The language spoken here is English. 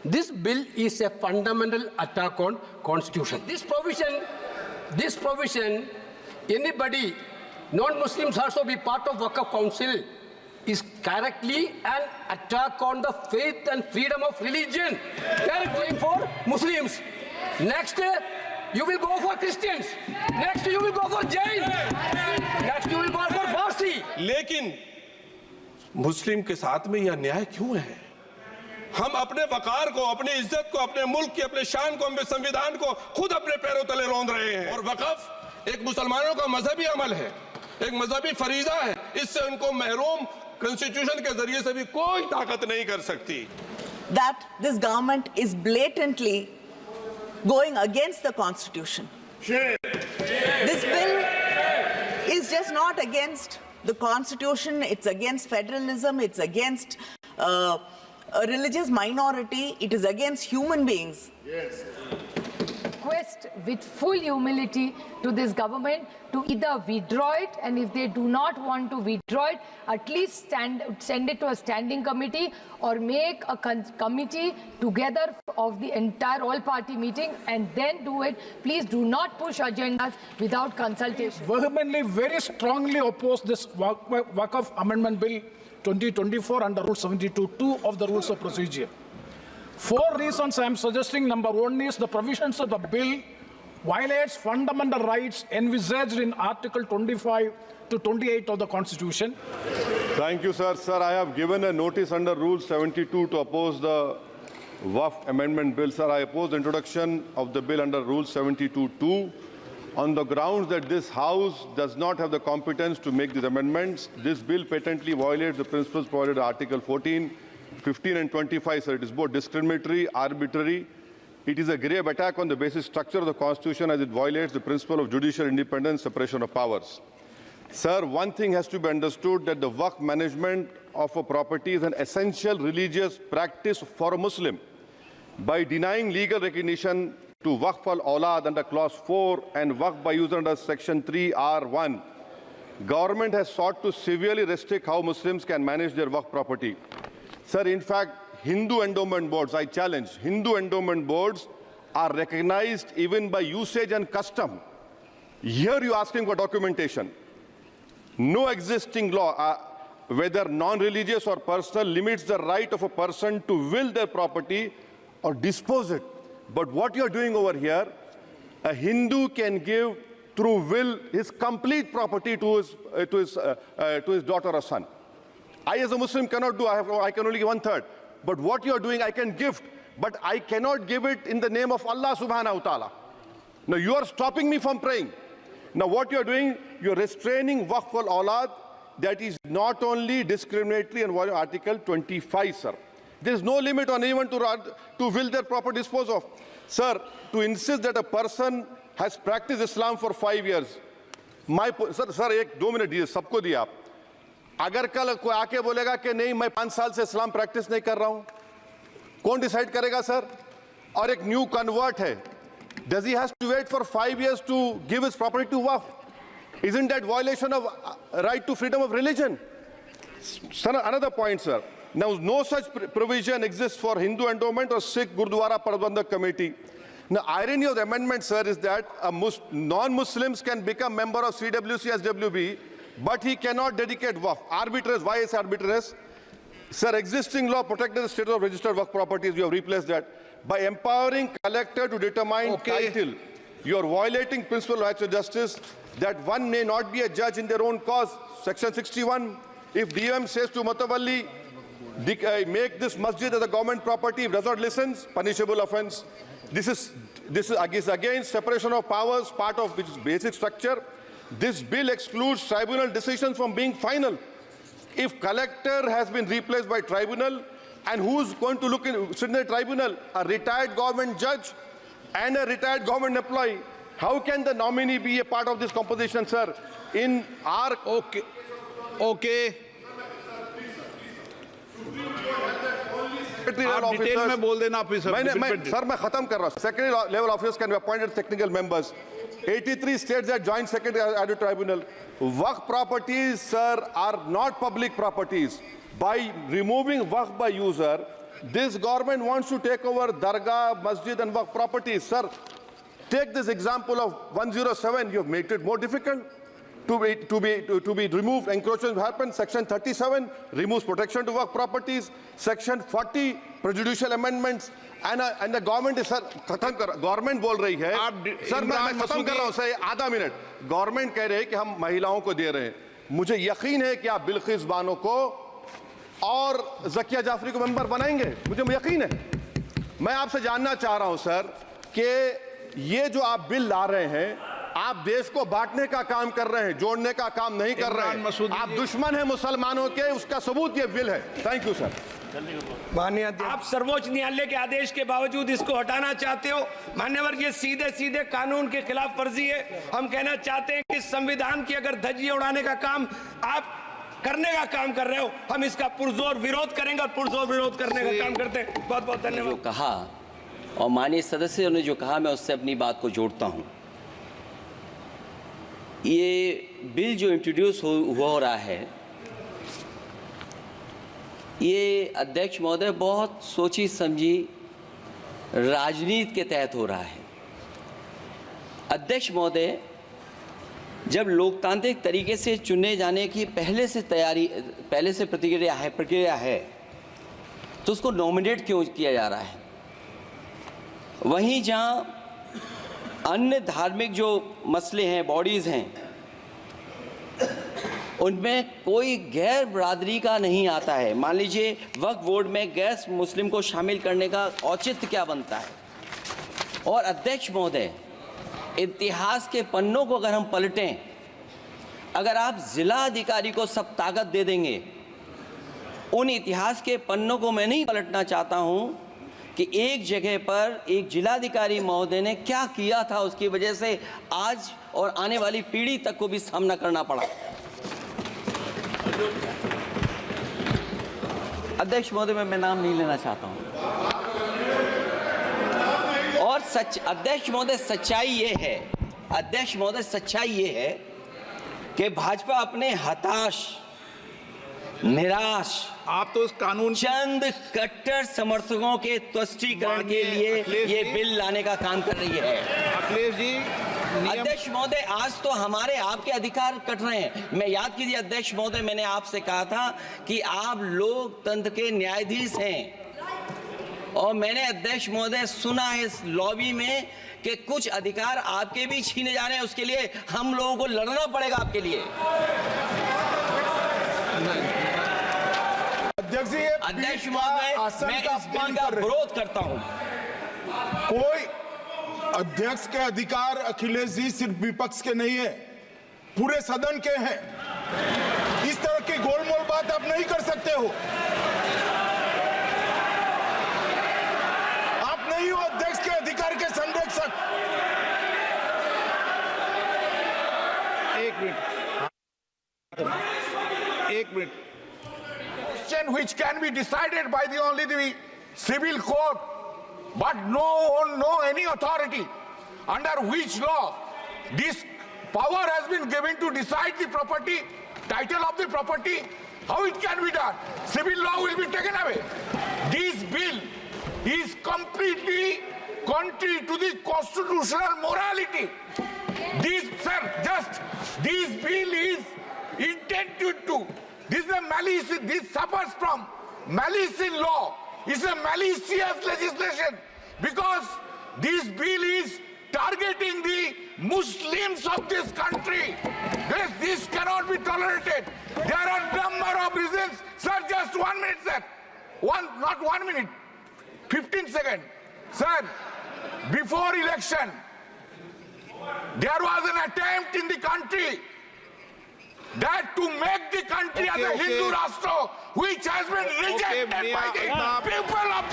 This bill is a fundamental attack on Constitution. This provision, anybody, non-Muslims also be part of Waqf Council, is correctly an attack on the faith and freedom of religion. They are going for Muslims. Next, you will go for Christians. Next, you will go for Jain. Next, you will go for Parsi. लेकिन मुस्लिम के साथ में यह न्याय क्यों है? हम अपने वकार को, अपनी इज्जत को, अपने मुल्क की, अपने शान को, अपने संविधान को खुद अपने पैरों तले रौंद रहे हैं। और वक़्फ़ एक मुसलमानों का मजहबी अमल है, एक मजहबी फरीजा है। इससे उनको महरूम कॉन्स्टिट्यूशन के जरिए से भी कोई ताकत नहीं कर सकती। That this government is blatantly going against the Constitution. This bill is just not against the Constitution, it's against federalism, it's against a religious minority, it is against human beings. Request with full humility to this government to either withdraw it, and if they do not want to withdraw it, at least send it to a standing committee or make a committee together of the entire all-party meeting and then do it. Please do not push agendas without consultation. Vehemently, very strongly oppose this Waqf Amendment Bill 2024 under Rule 72(2) of the Rules of Procedure. 4 reasons I am suggesting. Number 1 is the provisions of the bill violates fundamental rights envisaged in Article 25 to 28 of the Constitution. Thank you, sir. Sir, I have given a notice under Rule 72 to oppose the Waqf Amendment Bill. Sir, I oppose the introduction of the bill under Rule 72(2) on the grounds that this House does not have the competence to make these amendments. This bill patently violates the principles provided in Article 14, 15 and 25, sir. It is both discriminatory, arbitrary. It is a grave attack on the basic structure of the Constitution as it violates the principle of judicial independence, separation of powers. Sir, one thing has to be understood, that the Waqf management of a property is an essential religious practice for a Muslim. By denying legal recognition to Waqf al-Awlad under Clause 4 and Waqf by user under Section 3(r)(1), government has sought to severely restrict how Muslims can manage their Waqf property. Sir, in fact, Hindu endowment boards, I challenge, Hindu endowment boards are recognized even by usage and custom. Here you are asking for documentation. No existing law, whether non-religious or personal, limits the right of a person to will their property or dispose it. But what you are doing over here, a Hindu can give through will his complete property to his daughter or son. I as a Muslim cannot do, I can only give 1/3. But what you are doing, I can gift, but I cannot give it in the name of Allah subhanahu wa ta'ala. Now you are stopping me from praying. Now what you are doing, you are restraining Waqf al-Awlad. That is not only discriminatory and violating Article 25, sir. There is no limit on anyone to will their property dispose of. Sir, to insist that a person has practiced Islam for 5 years, sir, एक 2 minute दिए, सबको दिया आप. अगर कल कोई आके बोलेगा कि नहीं मैं 5 साल से इस्लाम प्रैक्टिस नहीं कर रहा हूं, कौन डिसाइड करेगा सर? और एक न्यू कन्वर्ट है, does he has to wait for 5 years to give his property to Waqf? Isn't that violation of right to freedom of religion? Sir, another point, sir. Now, no such provision exists for Hindu endowment or Sikh Gurdwara Prabandhak Committee. Now, irony of the amendment, sir, is that non-Muslims can become member of CWC, SWB, but he cannot dedicate Waqf. Arbitrary. Why is arbitrary? Sir, existing law protected the status of registered Waqf properties. You have replaced that. By empowering collector to determine title, you are violating principle of rights of justice, that one may not be a judge in their own cause. Section 61, if DOM says to Mutawalli, make this masjid as a government property, if does not listen, punishable offense. This is against separation of powers, part of which is basic structure. This bill excludes tribunal decisions from being final. If collector has been replaced by tribunal, and who's going to sit in the tribunal? A retired government judge and a retired government employee. How can the nominee be a part of this composition, sir? In our... Okay. आप detail में बोल देना officer. Sir मैं खत्म कर रहा हूं. Secondary level officers can be appointed technical members. 83 states that joint secretary added tribunal. Waqf properties, sir, are not public properties. By removing Waqf by user, this government wants to take over Dargah, Masjid and Waqf properties. Sir, take this example of 107. You have made it more difficult to be removed. Encroachment happen. Section 37 removes protection to Waqf properties. Section 40 prejudicial amendments. And the government is, sir, government बोल रही है, sir मैं खत्म कर रहा हूं sir, आधा minute. Government कह रहे हैं कि हम महिलाओं को दे रहे हैं. मुझे यकीन है कि आप बिल्किस बानो को और ज़किया जाफरी को मेंबर बनाएंगे, मुझे यकीन है. मैं आपसे जानना चाह रहा हूं सर कि ये जो आप बिल ला रहे हैं, आप देश को बांटने का काम कर रहे हैं, जोड़ने का काम नहीं कर रहे हैं. आप दुश्मन हैं मुसलमानों के, उसका सबूत ये बिल है. Thank you sir. आप सर्वोच्च न्यायालय के आदेश के बावजूद इसको हटाना चाहते हो मान्यवर, ये सीधे सीधे कानून के खिलाफ वर्जी है. हम कहना चाहते हैं कि संविधान की अगर धज्जियां उड़ाने का काम आप करने का काम कर रहे हो, हम इसका पुरजोर विरोध करेंगे और पुरजोर विरोध करने का काम करते हैं. बहुत बहुत धन्यवाद. जो कहा और माननीय सदस्यों ने जो कहा, मैं उससे अपनी बात को जोड़ता हूं. ये बिल जो इंट्रोड्यूस हो रहा है, ये अध्यक्ष महोदय बहुत सोची समझी राजनीति के तहत हो रहा है. अध्यक्ष महोदय, जब लोकतांत्रिक तरीके से चुने जाने की पहले से प्रक्रिया है तो उसको नॉमिनेट क्यों किया जा रहा है? वहीं जहां अन्य धार्मिक जो मसले हैं, बॉडीज़ हैं, उनमें कोई गैर बरादरी का नहीं आता है. मान लीजिए वक्फ बोर्ड में गैर मुस्लिम को शामिल करने का औचित्य क्या बनता है? और अध्यक्ष महोदय, इतिहास के पन्नों को अगर हम पलटें, अगर आप जिला अधिकारी को सब ताकत दे देंगे, उन इतिहास के पन्नों को मैं नहीं पलटना चाहता हूं कि एक जगह पर एक जिलाधिकारी महोदय ने क्या किया था, उसकी वजह से आज और आने वाली पीढ़ी तक को भी सामना करना पड़ा. अध्यक्ष महोदय, मैं नाम नहीं लेना चाहता हूं. और अध्यक्ष महोदय, सच्चाई ये है कि भाजपा अपने हताश, निराश, आप तो इस कानून चंद कट्टर समर्थकों के तुष्टीकरण के लिए ये बिल लाने का काम कर रही है. अखिलेश जी, अध्यक्ष महोदय, आज तो हमारे आपके अधिकार कट रहे हैं. मैं याद कीजिए अध्यक्ष महोदय, मैंने आपसे कहा था कि आप लोकतंत्र के न्यायाधीश हैं, और मैंने अध्यक्ष महोदय सुना है इस लॉबी में कि कुछ अधिकार आपके भी छीने जा रहे हैं. उसके लिए हम लोगों को लड़ना पड़ेगा आपके लिए. अध्यक्ष महोदय, मैं इस बिल का विरोध करता हूं. कोई अध्यक्ष के अधिकार अखिलेश जी सिर्फ विपक्ष के नहीं है, पूरे सदन के हैं. इस तरह की गोलमोल बात आप नहीं कर सकते हो. आप नहीं हो अध्यक्ष के अधिकार के संरक्षक. एक minute. Question which can be decided by only the civil court, but no any authority under which law this power has been given to decide the property, title of the property, how it can be done? Civil law will be taken away. This bill is completely contrary to the constitutional morality. This bill is intended to, this is a malice, this suffers from malice in law. It's a malicious legislation because this bill is targeting the Muslims of this country. This cannot be tolerated. There are a number of reasons. Sir, just 1 minute, sir. Not 1 minute, 15 seconds. Sir, before election, there was an attempt in the country that to make the country as a Hindu Rashtra, which has been rejected by the people of